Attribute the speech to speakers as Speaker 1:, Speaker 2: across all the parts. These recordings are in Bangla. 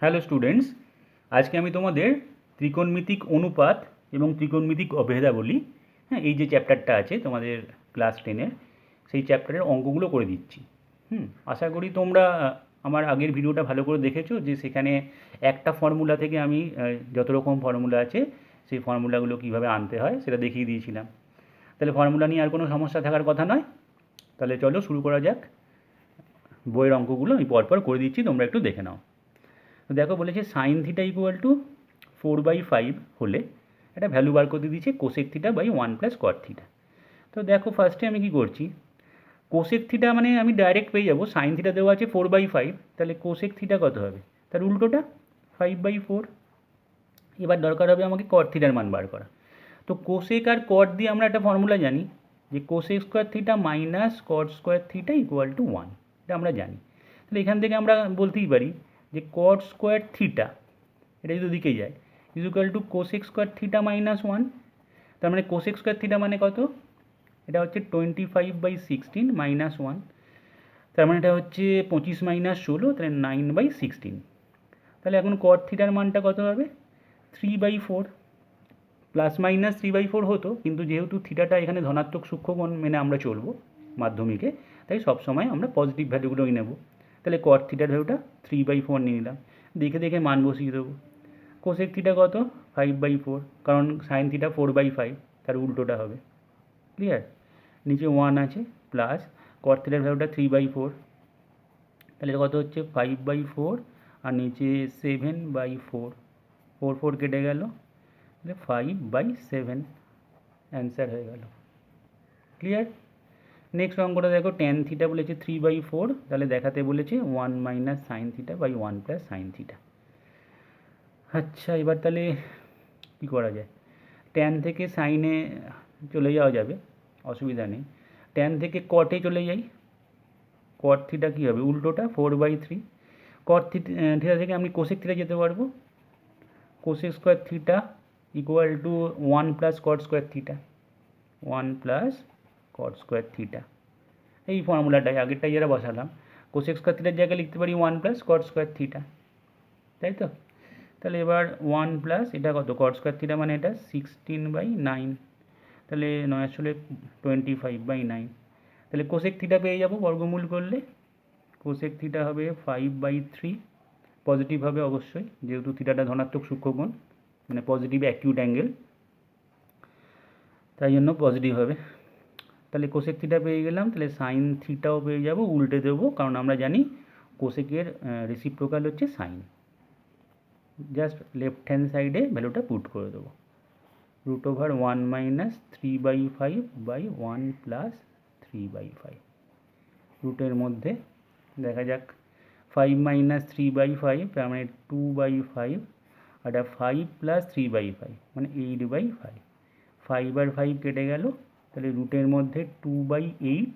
Speaker 1: হ্যালো স্টুডেন্টস, আজকে আমি তোমাদের ত্রিকোণমিতিক অনুপাত এবং ত্রিকোণমিতিক অভেদাবলী, হ্যাঁ, এই যে চ্যাপ্টারটা আছে তোমাদের ক্লাস 10-এর, সেই চ্যাপ্টারের অঙ্কগুলো করে দিচ্ছি। আশা করি তোমরা আমার আগের ভিডিওটা ভালো করে দেখেছো, যে সেখানে একটা ফর্মুলা থেকে আমি যত রকম ফর্মুলা আছে সেই ফর্মুলাগুলো কীভাবে আনতে হয় সেটা দেখিয়ে দিয়েছিলাম। তাহলে ফর্মুলা নিয়ে আর কোনো সমস্যা থাকার কথা নয়। তাহলে চলো শুরু করা যাক। বইয়ের অঙ্কগুলো আমি পরপর করে দিচ্ছি, তোমরা একটু দেখে নাও। তো দেখো, বলেছে সাইন থিটা ইকুয়াল টু 4/5 হলে একটা ভ্যালু বার করতে দিয়েছে cosec theta by 1 plus cot theta. তো দেখো, ফার্স্টে আমি কি করছি, কোসেক থিটা মানে আমি ডাইরেক্ট পেয়ে যাবো, সাইন থিটা দেওয়া আছে 4/5, তাহলে কোসেক থিটা কত হবে, তার উল্টোটা 5/4। এবার দরকার হবে আমাকে কট থিটার মান বার করা। তো কোসেক আর কট দিয়ে আমরা একটা ফর্মুলা জানি, যে cosec square theta minus cot square theta equal to 1, এটা আমরা জানি। তাহলে এখান থেকে আমরা বলতেই পারি যে কট স্কোয়ার থিটা, এটা যদি দিকে যায়, is equal two cosec square theta minus 1। তার মানে কোসেক স্কোয়ার থিটা মানে কত, এটা হচ্ছে 25/16 মাইনাস 1। তার মানে এটা হচ্ছে 25 মাইনাস 16, তাহলে 9/16। তাহলে এখন কট থিটার মানটা কত হবে, 3/4। প্লাস মাইনাস 3/4 হতো, কিন্তু যেহেতু থিটাটা এখানে ধনাত্মক সূক্ষ্মকোণ মেনে আমরা চলবো মাধ্যমিকে, তাই সবসময় আমরা পজিটিভ ভ্যালুগুলোই নেব। তাহলে কট থিটার ভ্যালুটা 3/4 নিয়ে নিলাম, দেখে দেখে মান বসিয়ে দেবো। কোসেক থিটা কত, 5/4, কারণ সাইন থিটা 4/5, তার উল্টোটা হবে। ক্লিয়ার? নিচে 1 আছে, প্লাস কট থিটার ভ্যালুটা 3/4, তাহলে কত হচ্ছে 5/4, আর নিচে 7/4, 4 কেটে গেল, তাহলে 5/7 অ্যান্সার হয়ে গেল। ক্লিয়ার? নেক্সট অঙ্কটা দেখো, ট্যান থিটা বলেছে 3/4, তাহলে দেখাতে বলেছে 1 minus sine theta by 1 plus sine theta. আচ্ছা, এবার তাহলে কী করা যায়, ট্যান থেকে সাইনে চলে যাওয়া যাবে, অসুবিধা নেই। ট্যান থেকে কটে চলে যাই, কট থিটা কী হবে, উল্টোটা 4/3। কট থিটা থেকে আমি কোসেক থিটা যেতে পারবো, cosec square theta equal to 1 plus caught square theta, 1 plus caught square theta. এই ফর্মুলাটাই আগেরটাই যারা বসালাম, কোসেক স্কোয়ার থিটার জায়গায় লিখতে পারি 1 প্লাস কট স্কোয়ার থিটা, তাই তো? তাহলে এবার 1 প্লাস এটা কত, কট স্কোয়ার থিটা মানে এটা 16/9, তাহলে 9 আসলে 25/9। তাহলে কোসেক থিটা পেয়ে যাবো বর্গমূল করলে, কোসেক থিটা হবে 5/3, পজিটিভ হবে অবশ্যই, যেহেতু থিটাটা ধনাত্মক সূক্ষ্মকোণ, মানে পজিটিভ অ্যাকিউট অ্যাঙ্গেল, তাই জন্য পজিটিভ হবে। তাহলে কোসেক থিটা পেয়ে গেলাম, তাহলে সাইন থিটাও পেয়ে যাব, উল্টে দেবো, কারণ আমরা জানি কোসেকের রেসিপ্রোকাল হচ্ছে সাইন। জাস্ট লেফট হ্যান্ড সাইডে ভ্যালুটা পুট করে দেবো, √1 মাইনাস 3/5/1 প্লাস 3/5। রুটের মধ্যে দেখা যাক, 5 মাইনাস 3/5 তার মানে 2/5, আর 5 প্লাস 3/5 মানে 8/5। 5 আর 5 কেটে গেল, তাহলে রুটের মধ্যে 2/8,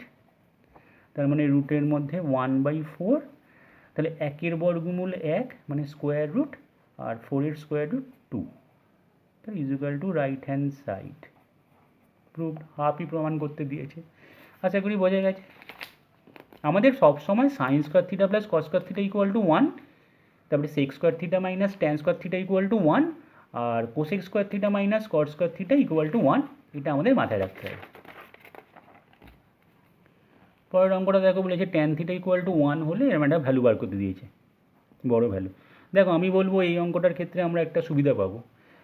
Speaker 1: তার মানে রুটের মধ্যে 1/4। তাহলে 1-এর বর্গমূল 1 মানে স্কোয়ার রুট, আর 4-এর স্কোয়ার রুট 2, তাহলে is equal to right hand side. Proved, হাফই প্রমাণ করতে দিয়েছে। আশা করি বোঝা গেছে। আমাদের সবসময় sine square theta plus cos square theta equal to 1, তারপরে sec square theta minus tan square theta equal to 1, আর cosec square theta minus cot square theta equal to 1, এটা আমাদের মাথায় রাখতে হবে। পরের অঙ্কটা দেখো, বলেছে ট্যান থিটা ইকুয়াল টু 1 হলে এরকম একটা ভ্যালু বার করতে দিয়েছে, বড় ভ্যালু। দেখো, আমি বলবো এই অঙ্কটার ক্ষেত্রে আমরা একটা সুবিধা পাবো,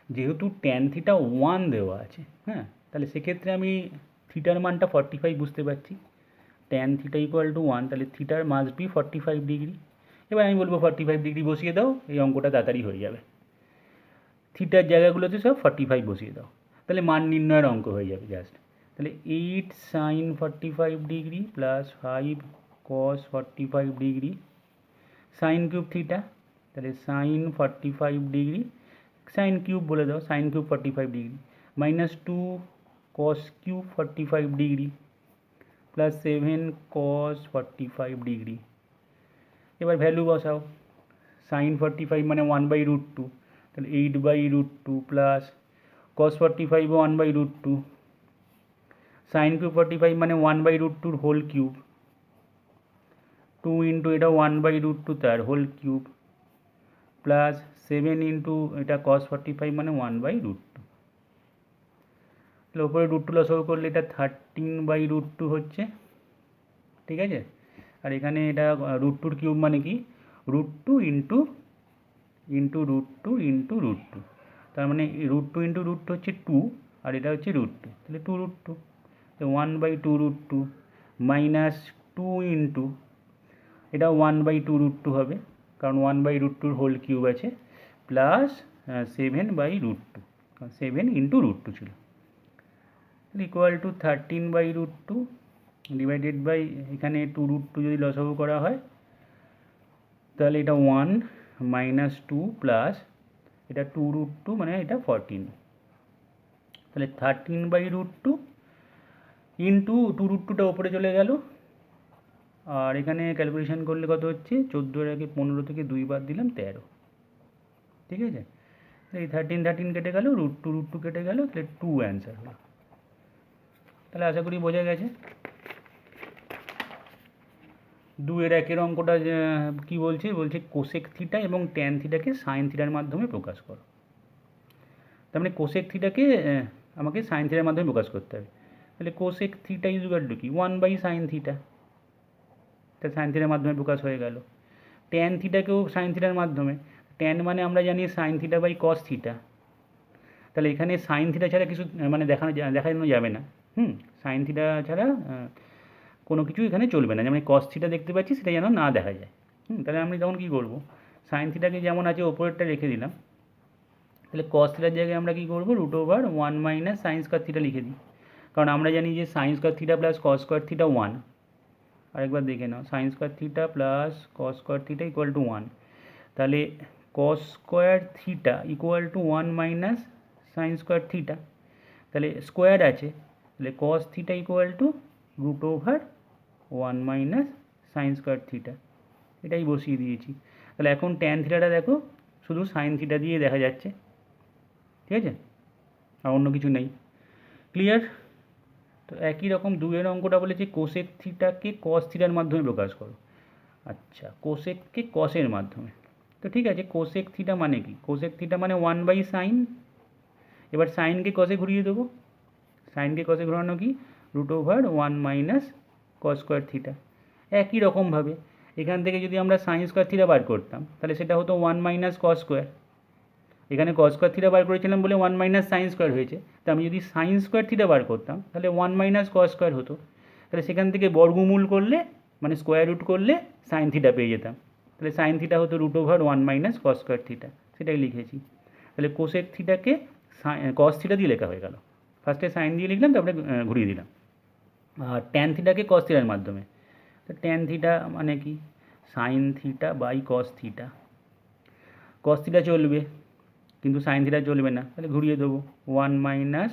Speaker 1: যেহেতু ট্যান থিটা 1 দেওয়া আছে, হ্যাঁ, তাহলে সেক্ষেত্রে আমি থিটার মানটা 45 বুঝতে পারছি। ট্যান থিটা ইকুয়াল টু 1, তাহলে থিটার মাস্ট বি 45 ডিগ্রি। এবার আমি বলবো 45 ডিগ্রি বসিয়ে দাও, এই অঙ্কটা তাড়াতাড়ি হয়ে যাবে। থিটার জায়গাগুলোতে সব 45 বসিয়ে দাও, তাহলে মান নির্ণয়ের অঙ্ক হয়ে যাবে জাস্ট। তাহলে 8 সাইন 45 ডিগ্রি প্লাস 5 কস 45 ডিগ্রি, সাইন কিউব থিটা, তাহলে সাইন 45 ডিগ্রি, সাইন কিউব বলে দাও, sine cube 45 degree, minus 2 cos cube 45 degree, plus 7 কস 45 ডিগ্রি। এবার ভ্যালু বসাও, সাইন 45 মানে 1/√2, তাহলে 8/√2 প্লাস কস 45 1/√2, সাইন কিউব 45 মানে 1/√2 হোল কিউব, 2 ইন্টু এটা 1/√2 তার হোল কিউব, প্লাস 7 ইন্টু এটা cos 45 মানে 1/√2। তাহলে ওপরে √2 লসাগু করলে এটা 13/√2 হচ্ছে, ঠিক আছে। আর এখানে এটা √2 কিউব মানে কি √2 ইন্টু √2 ইন্টু √2, তার মানে √2 ইন্টু √2 হচ্ছে 2, আর এটা হচ্ছে √2, তাহলে 2√2, তো 1/2√2 মাইনাস 2 ইন্টু এটা 1/2√2 হবে, কারণ 1/√2 হোল কিউব আছে, প্লাস 7/√2, 7 ইন্টু √2 ছিল, ইকুয়াল টু 13/√2 ডিভাইডেড বাই এখানে 2√2 যদি লসাগু করা হয় তাহলে এটা 1 মাইনাস 2 প্লাস এটা 2√2 মানে এটা 14, তাহলে 13/√2 ইন্টু 2√2টা ওপরে চলে গেল, আর এখানে ক্যালকুলেশন করলে কত হচ্ছে 14 এর আগে 15 থেকে 2 বাদ দিলাম 13, ঠিক আছে। এই 13 কেটে গেল, √2 কেটে গেল, তাহলে 2 অ্যান্সার হলো। তাহলে আশা করি বোঝা গেছে। 2-এর অঙ্কটা কি বলছে, কোসেক থিটা এবং ট্যান থিটাকে সাইন থিটার মাধ্যমে প্রকাশ করো। তার মানে কোসেক থিটাকে আমাকে সাইন থিটার মাধ্যমে প্রকাশ করতে হবে, তাহলে কোসেক থিটা ইকুয়াল টু কি 1/sin থিটা, তা সাইন থিটার মাধ্যমে প্রকাশ হয়ে গেল। ট্যান থিটাকেও সাইন থিটার মাধ্যমে, ট্যান মানে আমরা জানি sine theta by cos theta, তাহলে এখানে সাইন থিটা ছাড়া কিছু মানে দেখানো যাবে না, সাইন থিটা ছাড়া কোনো কিছু এখানে চলবে না, যেমন কস থিটা দেখতে পাচ্ছি সেটা যেন না দেখা যায়। তাহলে আমি তখন কী করবো, সাইন থিটাকে যেমন আছে ওপরেরটা রেখে দিলাম, তাহলে কস থিটার জায়গায় আমরা কী করবো √1 মাইনাস সাইন স্কয়ার থিটা লিখে দিই, কারণ আমরা জানি যে sine square theta plus cos square theta 1, আরেকবার দেখে নাও sine square theta plus cos square theta equal to 1, তাহলে cos square theta equal to 1 minus sine square theta, তাহলে স্কোয়ার আছে, তাহলে cos theta equal to √1 minus sine square theta, এটাই বসিয়ে দিয়েছি। তাহলে এখন ট্যান থিটাটা দেখো শুধু সাইন থিটা দিয়ে দেখা যাচ্ছে, ঠিক আছে, আর অন্য কিছু নেই। ক্লিয়ার? তো একই রকম 2-এর অঙ্কটা বলেছে কোসেক থিটাকে কস থিটার মাধ্যমে প্রকাশ করো। আচ্ছা, কোসেককে কসের মাধ্যমে, তো ঠিক আছে, কোসেক থিটা মানে কি, কোসেক থিটা মানে 1/sin, এবার সাইনকে কসে ঘুরিয়ে দেবো, সাইনকে কসে ঘোরানো কি √1 মাইনাস কস স্কয়ার থিটা। একই রকমভাবে এখান থেকে যদি আমরা সাইন স্কয়ার থিটা বার করতাম তাহলে সেটা হতো 1 মাইনাস কস স্কয়ার, এখানে কস স্কয়ার থিটা বার করেছিলাম বলে 1 মাইনাস সাইন স্কয়ার হয়েছে, তো আমি যদি সাইন স্কয়ার থিটা বার করতাম তাহলে 1 মাইনাস কস স্কয়ার হতো, তাহলে সেখান থেকে বর্গমূল করলে মানে স্কোয়ার রুট করলে সাইন থিটা পেয়ে যেতাম, তাহলে সাইন থিটা হতো √1 মাইনাস কস স্কয়ার থিটা, সেটাই লিখেছি। তাহলে কোসেক থিটাকে কস থিটা দিয়ে লেখা হয়ে গেল, ফার্স্টে সাইন দিয়ে লিখলাম তারপরে ঘুরিয়ে দিলাম। আর ট্যান থিটাকে কস থিটার মাধ্যমে, তো ট্যান থিটা মানে কি sine theta by cos theta, cos theta চলবে কিন্তু সাইন থিটা চলবে না, তাহলে ঘুরিয়ে দেবো 1 মাইনাস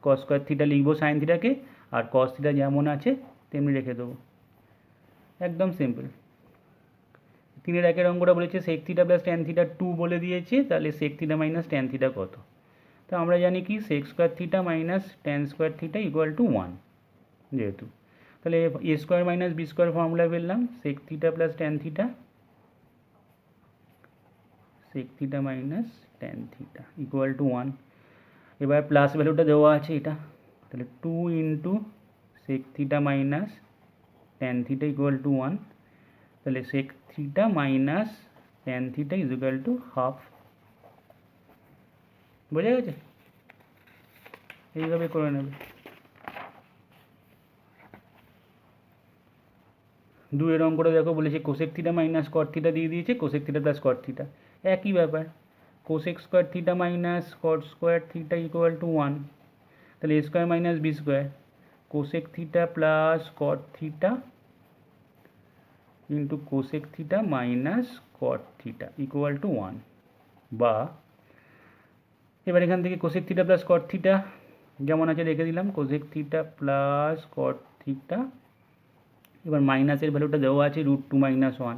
Speaker 1: কস স্কয়ার থিটা লিখবো সাইন থিটাকে, আর কস থিটা যেমন আছে তেমনি রেখে দেবো, একদম সিম্পল। 3-এর অঙ্কটা বলেছে sec theta plus tan theta 2 বলে দিয়েছে, তাহলে sec theta minus tan theta কত, তো আমরা জানি কি sec square theta minus tan square theta equal to 1, যেহেতু তাহলে এ square minus B square formula পেলাম, sec theta plus tan theta, sec theta minus tan theta equal to 1, এবার প্লাস ভ্যালুটা দেওয়া আছে এটা, তাহলে 2 into sec theta minus tan theta equal to 1, তাহলে sec theta minus tan theta is equal to half, বোঝা গেছে? এইভাবে করে নেবে। 2-এর অঙ্কটা দেখো বলেছে cosec theta minus cot theta দিয়ে দিয়েছে, cosec theta plus cot theta একই ব্যাপার, cosec square theta minus cot square theta equal to 1, তাহলে এ square minus B square, cosec theta plus cot theta into cosec theta minus cot theta equal to 1, বা এবার এখান থেকে cosec theta plus cot theta যেমন আছে রেখে দিলাম, cosec theta plus cot theta, এবার মাইনাসের ভ্যালুটা দেওয়া আছে √2 মাইনাস 1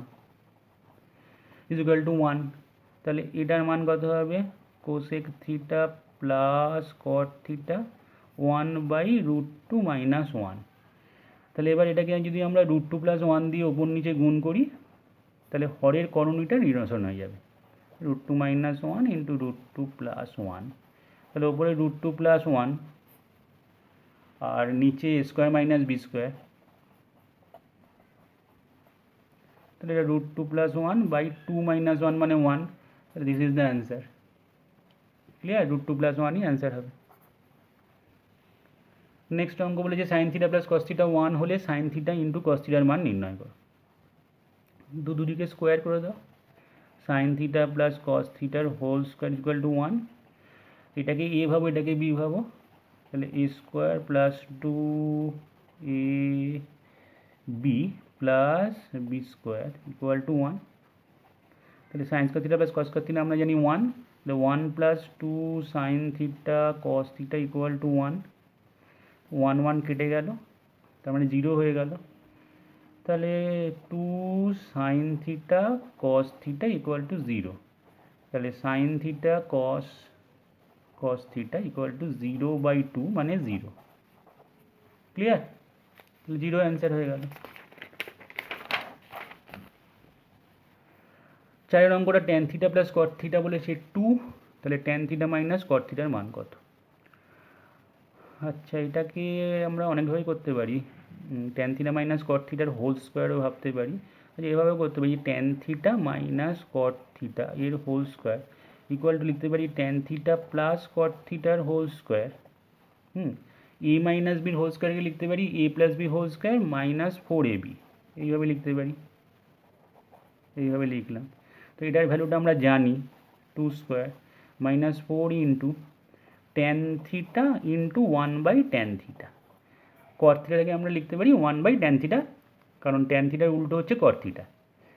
Speaker 1: ইজ ইকুয়াল টু 1, তাহলে এটার মান কত হবে cosec theta plus cot theta 1/√2 minus 1, তাহলে এবার এটাকে যদি আমরা √2 প্লাস 1 দিয়ে ওপর নিচে গুণ করি তাহলে হরের করণীটা নিরসন হয়ে যাবে, √2 - 1 ইন্টু √2 + 1, তাহলে ওপরে √2 + 1 আর নিচে a² - b², তাহলে এটা √2 + 1 বাই 2 - 1 মানে 1, তাহলে this is the answer. Clear? √2 + 1ই অ্যান্সার হবে। নেক্সট অঙ্ক বলেছে sine theta plus cos theta 1 হলে সাইন থিটা ইন্টু কস থিটার মান নির্ণয় করো। দুদিকে স্কোয়ার করে দাও। সাইন থিটা প্লাস কস থিটার হোল স্কোয়ার ইকুয়াল টু 1, এটাকে এ ভাবো এটাকে বি ভাবো, তাহলে a² + 2ab plus b² equal to 1, তাহলে sign square theta plus cos square theta আমরা জানি 1, তাহলে 1 + 2 sine theta cos theta equal to 1, 1 1 কেটে গেল, তার মানে 0 হয়ে গেল, তাহলে 2 sine theta cos theta equal two 0, তাহলে sine theta cos theta equal two 0/2 মানে 0। ক্লিয়ার? তাহলে 0 অ্যান্সার হয়ে গেল। চারের অঙ্কটা tan theta plus cot theta বলেছে 2, তাহলে ট্যান থিটা মাইনাস কট থিটার মান কত? আচ্ছা, এটাকে আমরা অনেকভাবেই করতে পারি। ট্যান থিটা মাইনাস কট থিটার হোল স্কোয়ারও ভাবতে পারি। আচ্ছা, এভাবেও করতে পারি, tan theta minus cot theta এর হোল স্কোয়ার ইকুয়াল টু লিখতে পারি ট্যান থিটা প্লাস কট থিটার হোল স্কোয়ার। a মাইনাস বির হোল স্কোয়ারকে লিখতে পারি a + b whole square minus 4ab, এইভাবে লিখতে পারি। এইভাবে লিখলাম। তো এটার ভ্যালুটা আমরা জানি 2² minus 4 into tan theta into 1/ট্যান থিটা। কট থিটাটাকে আমরা লিখতে পারি 1/ট্যান থিটা, কারণ ট্যান থিটার উল্টো হচ্ছে কট থিটা।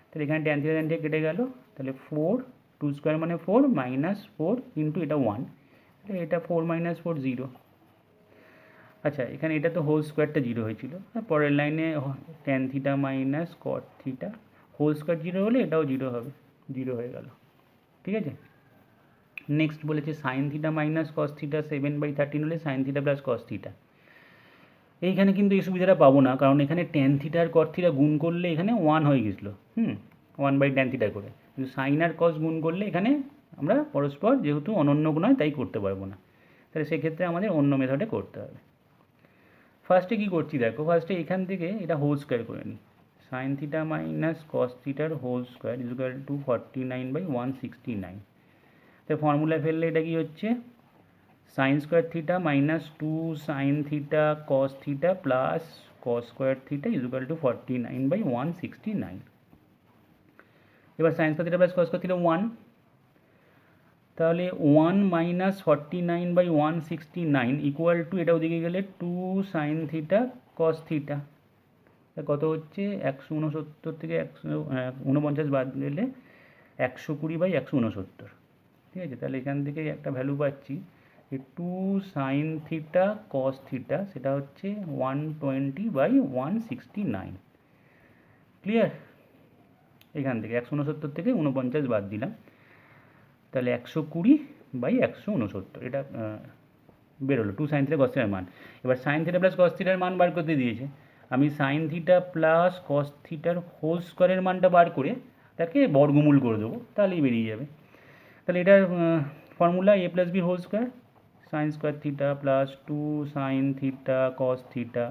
Speaker 1: তাহলে এখানে ট্যান থিটা কেটে গেল, তাহলে 4, 2² মানে 4 মাইনাস 4 ইন্টু এটা 1, তাহলে এটা 4 - 4 0। আচ্ছা, এখানে এটা তো হোল স্কোয়ারটা 0 হয়েছিল, পরের লাইনে tan theta minus cot theta whole square 0 হলে এটাও 0 হবে, 0 হয়ে গেল। ঠিক আছে? নেক্সট বলেছে sine theta minus cos theta 7/13 হলে sign theta plus cos theta. এইখানে কিন্তু এই সুবিধাটা পাবো না, কারণ এখানে ট্যান থিটা আর কট থিটা গুণ করলে এখানে 1 হয়ে গেছিলো, 1/ট্যান থিটা করে, কিন্তু সাইন আর কস গুণ করলে এখানে আমরা পরস্পর যেহেতু অনন্য গুণ হয় তাই করতে পারবো না, তাহলে সেক্ষেত্রে আমাদের অন্য মেথডে করতে হবে। ফার্স্টে কী করছি দেখো, ফার্স্টে এখান থেকে এটা হোল স্কোয়ার করে নিই। সাইন থিটা মাইনাস কস থিটার হোল স্কোয়ার ইকুয়াল টু 49/169। তো ফর্মুলা ফেললে এটা কি হচ্ছে, sign square theta minus 2 sine theta cos theta plus cos square theta equal two 49/169। এবার sine square theta plus cos square theta 1, তাহলে 1 - 49/169 ইকুয়াল টু এটা ওদিকে গেলে 2 সাইন থিটা কস থিটা, কত হচ্ছে 169 থেকে 149 বাদ গেলে 120/169। ঠিক আছে? তাহলে এখান থেকে একটা ভ্যালু পাচ্ছি যে 2 সাইন থিটা কস থিটা, সেটা হচ্ছে 120/169। ক্লিয়ার? এখান থেকে 169 থেকে 49 বাদ দিলাম, তাহলে 120/169 এটা বেরোলো 2 সাইন থিটা কস থিটার মান। এবার সাইন থিটা প্লাস কস থিটার মান বার করতে দিয়েছে, আমি সাইন থিটা প্লাস কস থিটার হোল স্কোয়ারের মানটা বার করে তাকে বর্গমূল করে দেবো, তাহলেই বেরিয়ে যাবে। তাহলে এটার formula a + b whole square, sine square theta plus 2 sine theta cos theta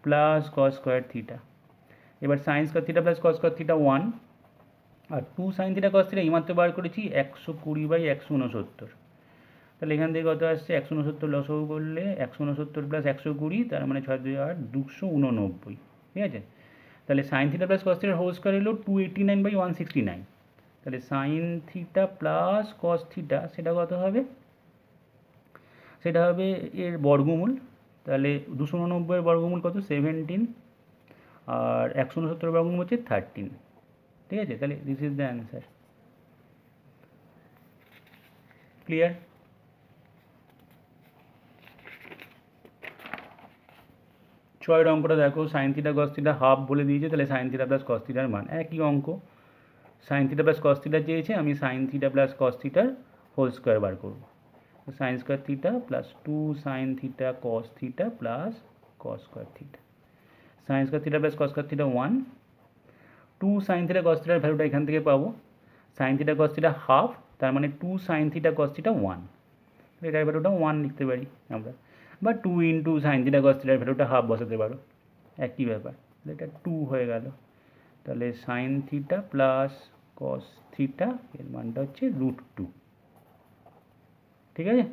Speaker 1: plus cos square theta. এবার sine square theta plus cos square theta 1, আর 2 সাইন থিটা কস থিটা এইমাত্র বার করেছি 120/169। তাহলে এখান থেকে কত আসছে, 169 লসও করলে 169 প্লাস 120, তার মানে 6 2 8 289। ঠিক আছে? তাহলে সাইন থিটা প্লাস কস থিটার হোল স্কোয়ার হলো 289/169, তাহলে sine theta plus cos theta সেটা কত হবে, সেটা হবে এর বর্গমূল, তাহলে 289 বর্গমূল কত 17, আর 169 বর্গমূল হচ্ছে 13। ঠিক আছে? তাহলে this is the answer. Clear? ছয়ের অঙ্কটা দেখো, sign theta cos theta half বলে দিয়েছে, তাহলে সাইন থিটা প্লাস কস থিটার মান একই অঙ্ক, sign theta plus cos theta চেয়েছে, আমি সাইন থিটা প্লাস কস থিটার হোল স্কোয়ার বার করব। Sign square theta plus 2 sine theta cos theta plus cos square theta, sign square theta plus cos square theta 1, 2 sine theta কস থিটার ভ্যালুটা এখান থেকে পাবো, sign theta cos theta half তার মানে 2 সাইন থিটা কস থিটা 1, এটার ভ্যালুটা 1 লিখতে পারি আমরা, বা 2 ইন্টু সাইন থিটা কস থিটার ভ্যালুটা হাফ বসাতে পারো, একই ব্যাপার। এটা 2 হয়ে গেল, তাহলে sine theta plus cos theta এর মানটা হচ্ছে √2, ঠিক আছে।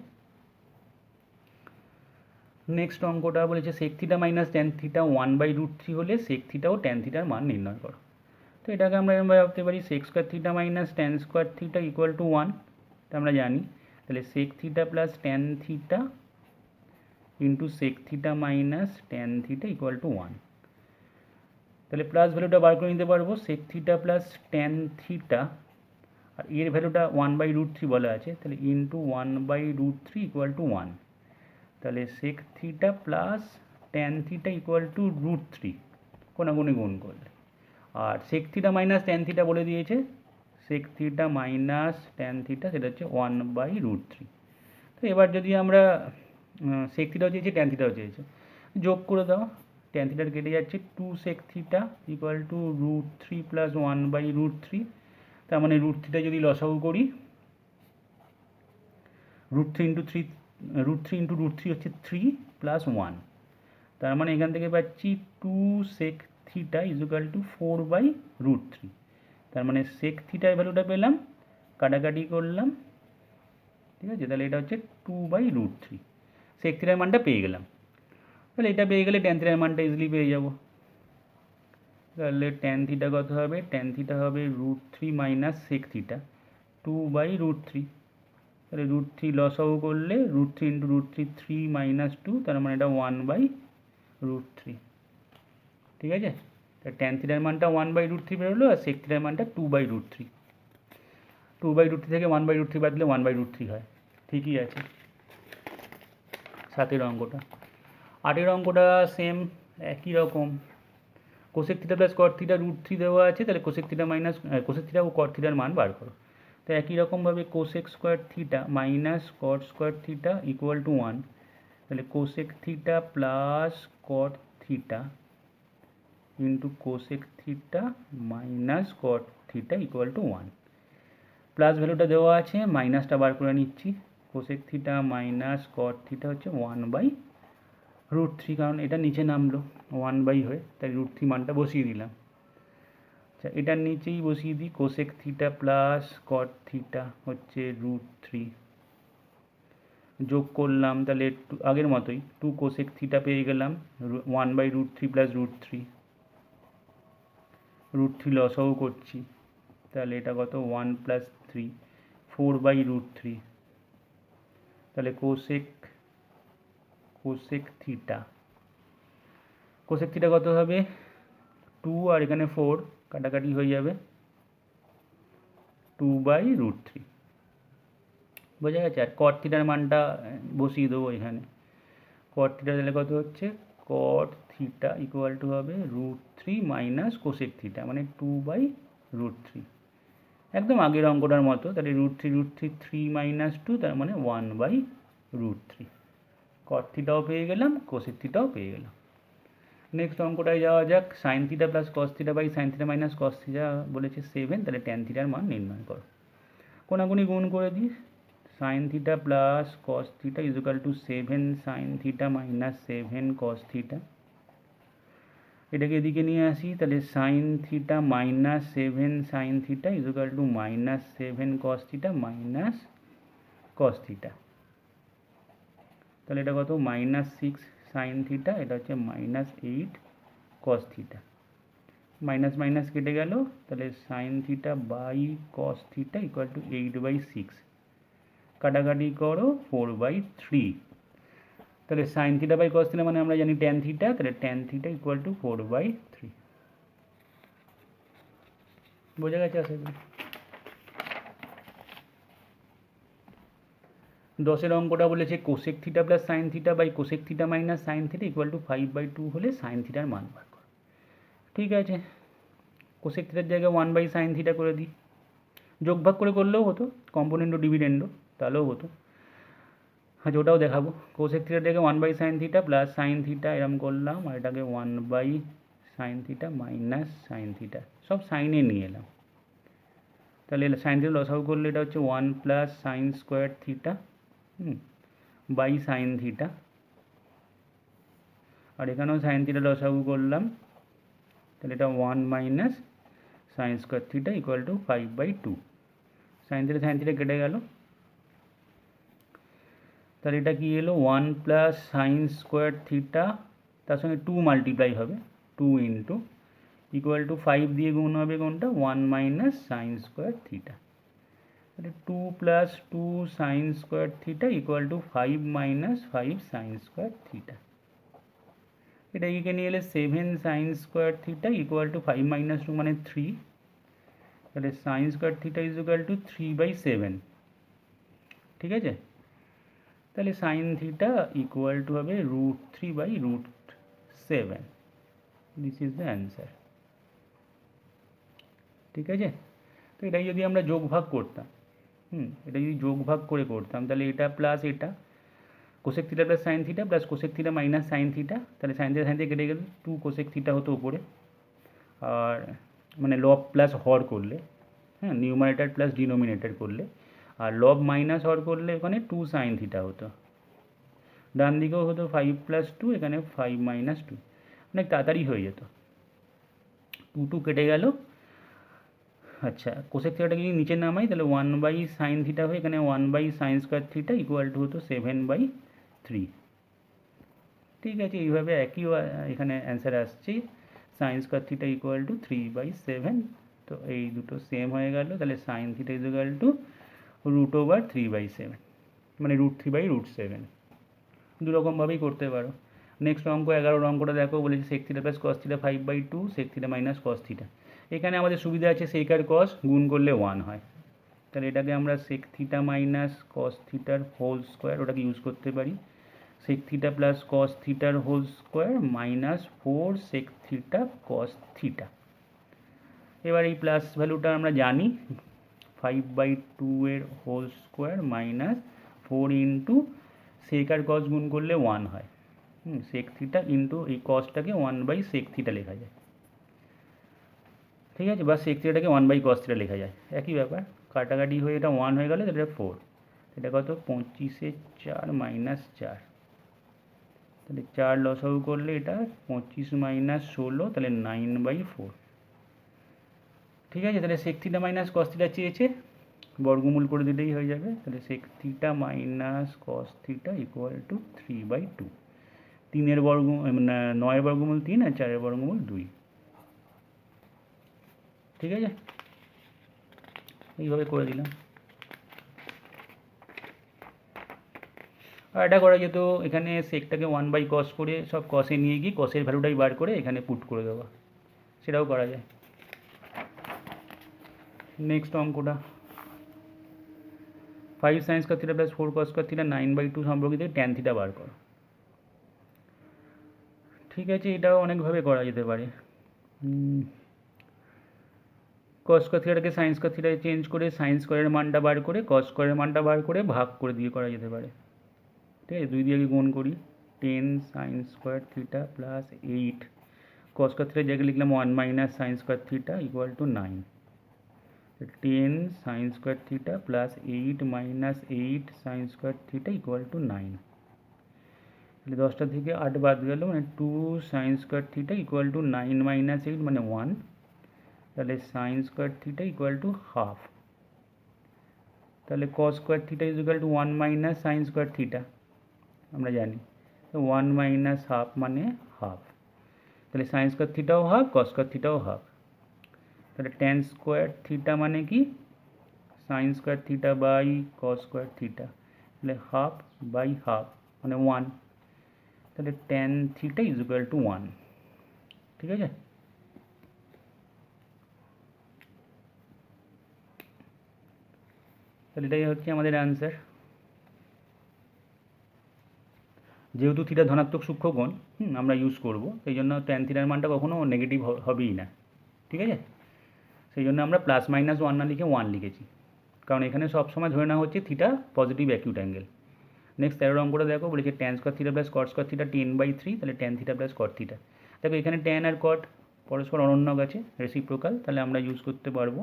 Speaker 1: নেক্সট অঙ্কটা বলেছে sec theta minus tan theta 1/√3 হলে সেক থিটা ও ট্যান থিটার মান নির্ণয় করো। তো এটাকে আমরা এরকম ভাবতে পারি sec square theta minus tan square theta equal to 1, এটা আমরা জানি। তাহলে sec theta plus tan theta into sec theta minus tan theta equal to 1, তাহলে প্লাস ভ্যালুটা বার করে নিতে পারবো, sec theta plus tan theta, আর এর ভ্যালুটা 1/√3 বলা আছে, তাহলে ইন্টু 1/√3 ইকুয়াল টু 1, তাহলে sec theta plus tan theta equal to √3 কোনাগুনি গুণ করলে, আর sec theta minus tan theta বলে দিয়েছে, sec theta minus tan theta সেটা হচ্ছে 1/√3। তো এবার যদি আমরা সেক থিটাও চেয়েছি ট্যান থিটাও চেয়েছে, যোগ করে দাও, ট্যান থিটার কেটে যাচ্ছে 2 sec theta equal to √3 plus 1/√3, তার মানে √3টা যদি লসাগু করি, √3 ইন্টু √3 হচ্ছে 3 প্লাস 1, তার মানে এখান থেকে পাচ্ছি 2 সেক থিটা ইকুয়াল টু 4/√3, তার মানে সেক থিটার ভ্যালুটা পেলাম, কাটাকাটি করলাম, ঠিক আছে। তাহলে এটা হচ্ছে 2/√3, সেক থিটার মানটা পেয়ে গেলাম। তাহলে এটা পেয়ে গেলে ট্যান থিটার মানটা ইজিলি পেয়ে যাব। তাহলে ট্যান থিটা কত হবে, ট্যান থিটা হবে √3 মাইনাস সেক থিটা 2/√3, তাহলে √3 লসাগু করলে √3 ইন্টু √3 3 মাইনাস 2, তার মানে এটা 1/√3, ঠিক আছে। ট্যান থিটার মানটা 1/√3 বেরোলো, আর সেক থিটার মানটা 2/√3, 2/√3 থেকে 1/√3 বাদ দিলে 1/√3 হয়, ঠিকই আছে। 7 অঙ্কটা। 8 অঙ্কটা সেম একই রকম, cosec theta plus cot theta √3 দেওয়া আছে, তাহলে cosec theta minus cosec theta ও কট থিটার মান বার করো। তো একই রকমভাবে cosec square theta minus cot square theta equal to 1, তাহলে cosec theta plus cot theta into cosec theta minus cot theta equal to 1, plus ভ্যালুটা দেওয়া আছে, মাইনাসটা বার করে নিচ্ছি, cosec theta minus cot theta হচ্ছে 1/√3, কারণ এটা নিচে নামলো 1 হয়ে, তাই √3 মানটা বসিয়ে দিলাম। আচ্ছা, এটার নিচেই বসিয়ে দিই, cosec theta plus cot theta হচ্ছে √3, যোগ করলাম, তাহলে আগের মতোই 2 কোসেক থিটা পেয়ে গেলাম, 1/√3 প্লাস √3, √3 লসাগু করছি, তাহলে এটা কত 1 প্লাস 3 4/√3, তাহলে কোসেক থিটা কত হবে 2, আর এখানে 4 কাটাকাটি হয়ে যাবে 2/√3, বোঝা গেছে। আর কট থিটার মানটা বসিয়ে দেবো এখানে, কট থিটা তাহলে কত হচ্ছে, কট থিটা ইকুয়াল টু হবে √3 মাইনাস কোসেক থিটা, মানে 2/√3, একদম আগের অঙ্কটার মতো। তাহলে √3 3 মাইনাস 2, তার মানে 1/√3, কট থিটাও পেয়ে গেলাম, কোসেক থিটাও পেয়ে গেলাম। নেক্সট অঙ্কটায় যাওয়া যাক, sine theta plus cos theta by sine theta minus cos theta বলেছে 7, তাহলে ট্যান থিটার মান নির্ণয় করো। কোনাকুনি গুণ করে দিই, sign theta plus cos theta equal two 7 sign theta minus 7 cos theta, এটাকে এদিকে নিয়ে আসি, তাহলে sine theta minus 7 sign theta equal two minus 7 cos theta minus cos theta, তাহলে এটা কত -6 সাইন থিটা, এটা হচ্ছে -8 কস থিটা, মাইনাস মাইনাস কেটে গেল, তাহলে sine theta by cos theta equal to 8/6, কাটাকাটি করো 4/3, তাহলে sine theta by cos theta মানে আমরা জানি ট্যান থিটা, তাহলে ট্যান থিটা ইকুয়াল টু 4/3, বোঝা গেছে আশা করি। 10 অঙ্কটা বলেছে cosec theta plus sine theta by cosec theta minus sine theta equal to 5/2 হলে সাইন থিটার মান বার করো। ঠিক আছে, কোসেক থিটার জায়গায় 1/sin থিটা করে দিই, যোগ ভাগ করে করলেও হতো, কম্পোনেন্ট ও ডিভিডেন্ডও, তাহলেও হতো। আচ্ছা, ওটাও দেখাবো। কোসেক থিটার জায়গায় 1/sin theta plus sine theta এরম করলাম, আর এটাকে 1/sin theta minus sine theta, সব সাইনে নিয়ে এলাম। তাহলে সাইন থিটা লসাগু করলে এটা হচ্ছে 1 plus sine square theta by sine theta, আর এখানেও সাইন থিটা লসাগু করলাম, তাহলে এটা 1 minus sine square theta equal to 5/2। Sine theta কেটে গেল, তাহলে এটা কি এলো 1 প্লাস সাইন স্কোয়ার থিটা, তার সঙ্গে 2 মাল্টিপ্লাই হবে, 2 ইন্টু ইকুয়াল টু 5 দিয়ে গুণ হবে কোনটা 1 মাইনাস সাইন স্কোয়ার থিটা, তাহলে 2 plus 2 sign square theta equal two 5 minus 5 sign square theta. এটা এদিকে নিয়ে এলে 7 sign square theta equal two 5 minus 2 মানে 3, তাহলে sign square theta is equal two 3/7। ঠিক আছে, তাহলে সাইন থিটা ইকুয়াল টু হবে √3/√7। This is the answer. ঠিক আছে, তো এটাই যদি আমরা যোগ ভাগ করতাম, এটা যদি যোগ ভাগ করে করতাম, তাহলে এটা প্লাস এটা cosec theta plus sine theta plus cosec theta minus sine theta, তাহলে সাইন থিটা কেটে গেলে 2 কোসেক থিটা হতো উপরে, আর মানে লব প্লাস হর করলে, নিউমারেটার প্লাস ডিনোমিনেটার করলে, আর লব মাইনাস হর করলে ওখানে 2 সাইন থিটা হতো, ডান দিকেও হতো 5 প্লাস 2, এখানে 5 মাইনাস 2, অনেক তাড়াতাড়ি হয়ে যেত। 2 কেটে গেল। আচ্ছা, কোসেক থিটাটা যদি নিচে নামাই তাহলে 1/সাইন থিটা হয়ে এখানে 1/সাইন স্কোয়ার থিটা ইকুয়াল টু হতো 7/3। ঠিক আছে, এইভাবে একই এখানে অ্যান্সার আসছে, sign square theta equal two 3/7। তো এই দুটো সেম হয়ে গেল, তাহলে sine theta is equal two √3/7, মানে √3/√7। দুরকমভাবেই করতে পারো। নেক্সট অঙ্ক 11 অঙ্কটা দেখো, বলেছে sec theta plus cos theta 5/2 sec theta minus cos theta. এখানে আমাদের সুবিধা আছে সেক আর কস গুণ করলে 1 হয়, তাহলে এটাকে আমরা সেক থিটা মাইনাস কস থিটার হোল স্কোয়ার ওটাকে ইউজ করতে পারি, সেক থিটা প্লাস কস থিটার whole square minus 4 sec theta cos theta. এবার এই প্লাস ভ্যালুটা আমরা জানি, 5/2 এর whole square minus 4 into sec আর কস গুণ করলে 1 হয়, সেক থিটা ইন্টু এই কসটাকে 1/সেক থিটা লেখা যায়। ঠিক আছে, বা সেক থিটাটাকে 1/কস থিটা লেখা যায়, একই ব্যাপার। কাটাকাটি হয়ে এটা 1 হয়ে গেলে এটা 4, এটা কত 25 4 মাইনাস 4, তাহলে 4 লসাগু করলে এটা 25 মাইনাস 16, তাহলে 9/4। ঠিক আছে, তাহলে sec theta minus cos theta চেয়েছে, বর্গমূল করে দিলেই হয়ে যাবে, তাহলে sec theta minus cos theta equal to 3/2। 3 বর্গ 9 বর্গমূল 3 আর 4 বর্গমূল 2। ঠিক আছে, এইভাবে করে দিলাম। আর এটা করা যেত, এখানে সেকটাকে 1/কস করে সব কসে নিয়ে গিয়ে কসের ভ্যালুটাই বার করে এখানে পুট করে দেওয়া, সেটাও করা যায়। নেক্সট অঙ্কটা 5 সাইন স্কয়ার থিটা প্লাস 4 কস স্কয়ার থিটা 9/2 সম্পর্কিত ট্যান থিটা বার করো। ঠিক আছে, এটাও অনেকভাবে করা যেতে পারে। কস স্কয়ার থিটাকে সাইন স্কয়ার থিটায় চেঞ্জ করে সাইন স্কয়ারের মানটা বার করে কস স্কয়ারের মানটা বার করে ভাগ করে দিয়ে করা যেতে পারে। ঠিক আছে, 2 দিয়ে গুণ করি, 10 sine square theta plus 8 cos square theta জায়গায় লিখলাম 1 minus sine square theta equal to 9, 10 sine square theta plus 8 minus 8 sine square theta equal to 9। তাহলে 10টা থেকে 8 বাদ গেল, মানে 2 sine square theta equal to 9 minus 8 মানে 1, তাহলে sine square theta equal to half. তাহলে cos square theta is equal to 1 minus sine square theta, আমরা জানি, তো 1 মাইনাস হাফ মানে হাফ, তাহলে সাইন স্কয়ার থিটাও হাফ কস স্কয়ার থিটাও হাফ, তাহলে ট্যান স্কয়ার থিটা মানে কি sine square theta by cos square theta, তাহলে হাফ বাই হাফ মানে 1, তাহলে tan theta is equal to 1। ঠিক আছে, তাহলে এটাই হচ্ছে আমাদের অ্যান্সার। যেহেতু থিটা ধনাত্মক সূক্ষ্মকোণ আমরা ইউজ করব, সেই জন্য ট্যান থিটার মানটা কখনো নেগেটিভ হবেই না। ঠিক আছে, সেই জন্য আমরা প্লাস মাইনাস 1 না লিখে 1 লিখেছি, কারণ এখানে সবসময় ধরে নেওয়া হচ্ছে theta positive acute angle. Next 13 অঙ্কটা দেখো, বলেছে ট্যান স্কয়ার থিটা প্লাস কট স্কয়ার থিটা 10/3, তাহলে tan theta plus cot theta. দেখো এখানে ট্যান আর কট পরস্পর অনন্য আছে, রেসিপ্রোকাল, তাহলে আমরা ইউজ করতে পারবো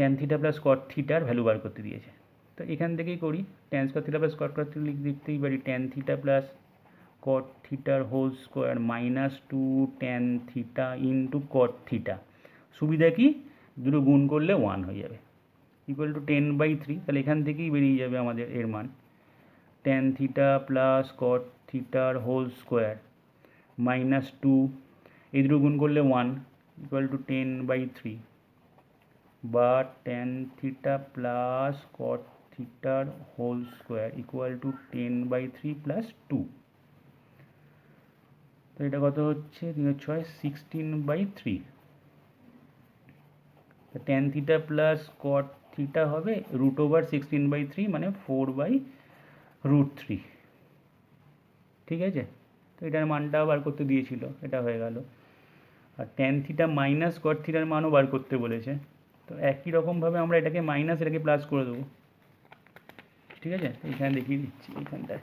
Speaker 1: ট্যান থিটা প্লাস কট থিটার ভ্যালু বার করতে দিয়েছে। তো এখান থেকেই করি, tan square theta plus cot theta লিখতেই পারি ট্যান থিটা প্লাস কট থিটার whole square minus 2 tan theta into cot theta. সুবিধা কি, দুটো গুণ করলে 1 হয়ে যাবে, ইকুয়াল টু 10/3। তাহলে এখান থেকেই বেরিয়ে যাবে আমাদের এর মান, ট্যান থিটা প্লাস কট থিটার হোল স্কোয়ার মাইনাস 2, এই দুটো গুণ করলে 1, ইকুয়াল টু 10/3, বা ট্যান থিটা প্লাস কট থিটার whole square equal to 10/3 plus 2। তো এটা কত হচ্ছে, 3 16/3। Tan theta plus cot theta হবে √16/3 মানে 4/√3। ঠিক আছে, তো এটার মানটা বার করতে দিয়েছিল, এটা হয়ে গেল। আর ট্যান থিটা মাইনাস কট থিটার মানও বার করতে বলেছে, তো একই রকমভাবে আমরা এটাকে মাইনাস এটাকে প্লাস করে দেবো। ঠিক আছে, এখানে দেখিয়ে দিচ্ছি, এখানটায়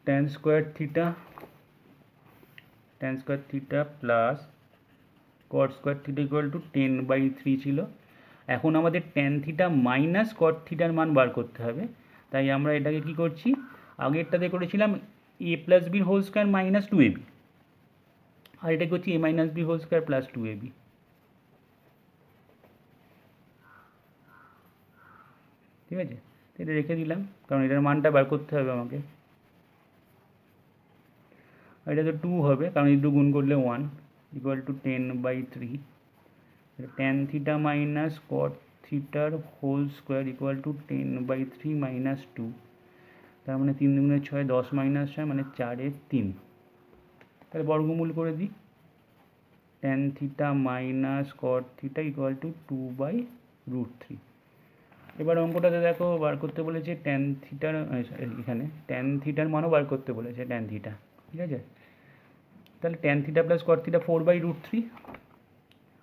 Speaker 1: tan square theta plus caught square theta equal to 10/3 ছিল। এখন আমাদের ট্যান থিটা মাইনাস কট থিটার মান বার করতে হবে, তাই আমরা এটাকে কি করছি, আগেরটাতে করেছিলাম a প্লাস বির হোল স্কোয়ার মাইনাস 2ab, আর এটা করছি a minus b whole square plus 2ab। ঠিক আছে, এটা রেখে দিলাম কারণ এটার মানটা বার করতে হবে আমাকে। আর এটা তো 2 হবে কারণ এই 2 গুণ করলে 1, equal to 10/3। Tan theta minus cot থিটার whole square equal to 10/3 minus 2, তার মানে 3 দুগুণে 6, 10 মাইনাস 6 মানে 4/3। তাহলে বর্গমূল করে দিই, tan theta minus cot theta equal two 2/√3। এবার অঙ্কটাতে দেখো বার করতে বলেছে ট্যান থিটার, এখানে ট্যান থিটার মানও বার করতে বলেছে, ট্যান থিটা। ঠিক আছে, তাহলে tan theta plus cot theta 4/√3,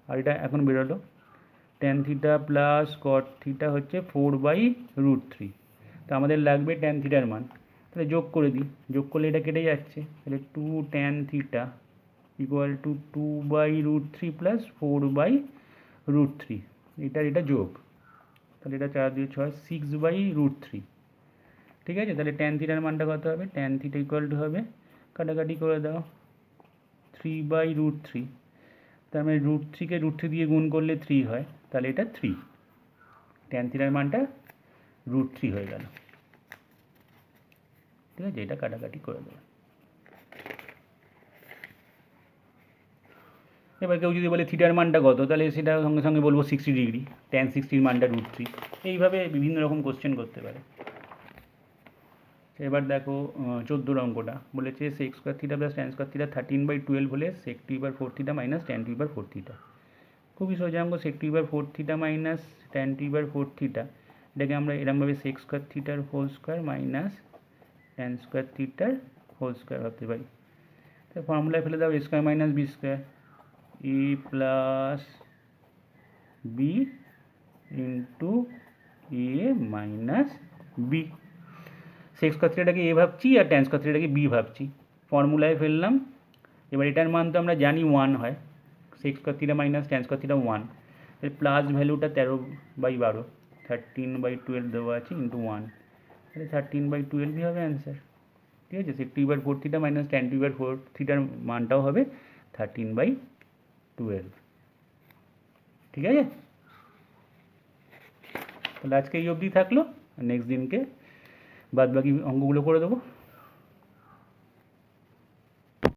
Speaker 1: আর এটা এখন বেরোলো tan theta plus cot theta হচ্ছে 4/√3। তো আমাদের লাগবে ট্যান থিটার মান, তাহলে যোগ করে দিই, যোগ করলে এটা কেটে যাচ্ছে, তাহলে 2 tan theta equal two 2/√3 plus 4/√3, এটা যোগ, তাহলে এটা 4 2 6, 6/√3। ঠিক আছে, তাহলে ট্যান থিটার মানটা কত হবে, ট্যান থিটা ইকুয়াল টু হবে, কাটাকাটি করে দাও, 3/√3। তার মানে √3কে √3 দিয়ে গুণ করলে 3 হয়, তাহলে এটা 3, ট্যান থিটার মানটা √3 হয়ে গেল। ঠিক আছে, এটা কাটাকাটি করে দেবো। এবার কেউ যদি বলে থিটার মানটা কত, তাহলে সেটা সঙ্গে সঙ্গে বলবো 60 ডিগ্রি, ট্যান 60 মানটা √3। এইভাবে বিভিন্ন রকম কোশ্চেন করতে পারে। এবার দেখো 14 অঙ্কটা বলেছে sec square theta plus tan square theta 13/12 হলে sec 2/4 theta minus tan 2/4 theta. খুবই সোজা অঙ্ক, sec 2/4 theta minus tan 2/4 theta, এটাকে আমরা এরমভাবে সেক স্কোয়ার থিটার whole square minus tan square থিটার হোল স্কোয়ার ভাবতে পারি। তো ফর্মুলায় ফেলে দাও, a square minus B square, a plus b into a minus b. Sec square থিটাটাকে এ ভাবছি আর ট্যান স্কোয়ার থিটাটাকে বি ভাবছি, ফর্মুলায় ফেললাম। এবার এটার মান তো আমরা জানি 1 হয়, sec square theta minus tan square theta 1, এর প্লাস ভ্যালুটা 13/12, 13/12 দেওয়া আছে ইন্টু 1, তাহলে 13/12ই হবে অ্যান্সার। ঠিক আছে, সেক 2/4 থিটা মাইনাস ট্যান 2/4 থিটার মানটাও হবে 13/12। ঠিক আছে, তাহলে আজকে এই অবধি থাকলো, নেক্সট দিনকে বাদ বাকি অঙ্কগুলো করে দেবো।